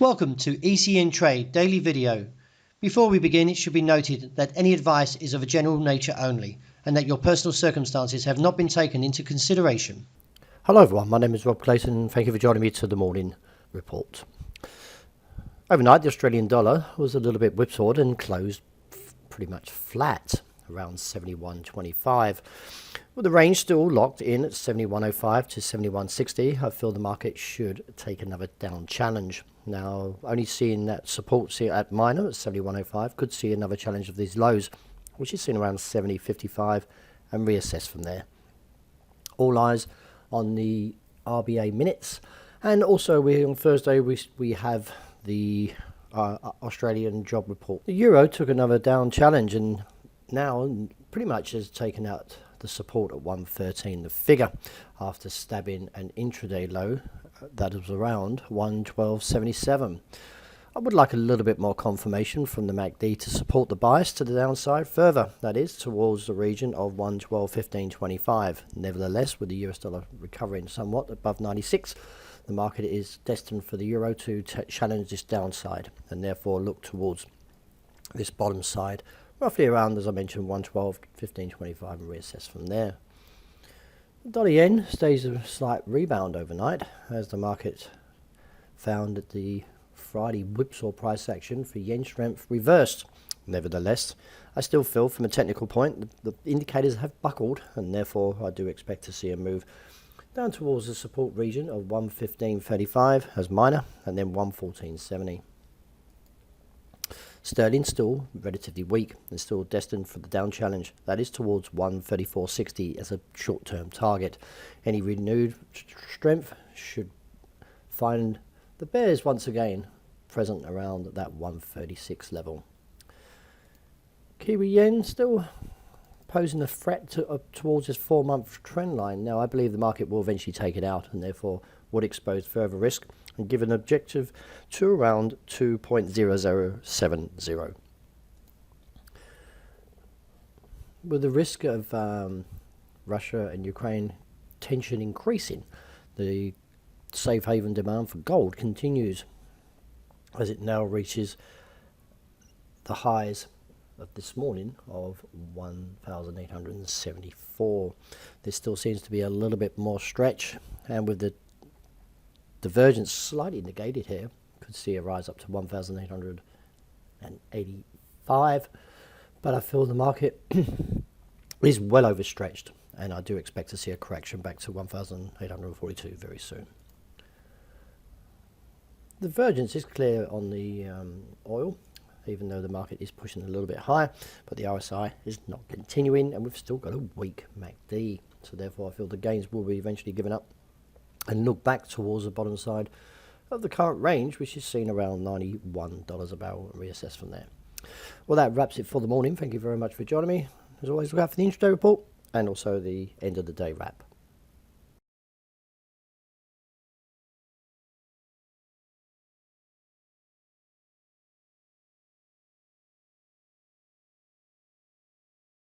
Welcome to ECNTRADE daily video. Before we begin, it should be noted that any advice is of a general nature only and that your personal circumstances have not been taken into consideration. Hello everyone, my name is Rob Clayton. Thank you for joining me to the morning report. Overnight, the Australian dollar was a little bit whipsawed and closed pretty much flat, around 71.25. With the range still locked in at 71.05 to 71.60, I feel the market should take another down challenge. Now, only seeing that support at minor at 71.05, could see another challenge of these lows, which is seen around 70.55, and reassess from there. All eyes on the RBA minutes, and also on Thursday we have the Australian job report. The euro took another down challenge and now pretty much has taken out the support at 113, the figure, after stabbing an intraday low that was around 112.77. I would like a little bit more confirmation from the MACD to support the bias to the downside further, that is, towards the region of 112.15.25. Nevertheless, with the US dollar recovering somewhat above 96, the market is destined for the euro to challenge this downside and therefore look towards this bottom side, roughly around, as I mentioned, 112.15.25, and reassess from there. Dollar yen stays a slight rebound overnight as the market found that the Friday whipsaw price action for yen strength reversed. Nevertheless, I still feel from a technical point the indicators have buckled, and therefore I do expect to see a move down towards the support region of 115.35 as minor, and then 114.70. Sterling still relatively weak and still destined for the down challenge, that is towards 134.60 as a short-term target. Any renewed strength should find the bears once again present around that 136 level. Kiwi yen still posing a threat towards this 4-month trend line. Now, I believe the market will eventually take it out and therefore would expose further risk and give an objective to around 2.0070. With the risk of Russia and Ukraine tension increasing, the safe haven demand for gold continues as it now reaches the highs of this morning of 1,874. There still seems to be a little bit more stretch, and with the divergence slightly negated here, could see a rise up to 1,885, but I feel the market is well overstretched, and I do expect to see a correction back to 1,842 very soon. The divergence is clear on the oil, even though the market is pushing a little bit higher, but the RSI is not continuing, and we've still got a weak MACD, so therefore I feel the gains will be eventually given up and look back towards the bottom side of the current range, which is seen around $91 a barrel, and reassess from there. Well, that wraps it for the morning. Thank you very much for joining me. As always, look out for the intraday report and also the end of the day wrap.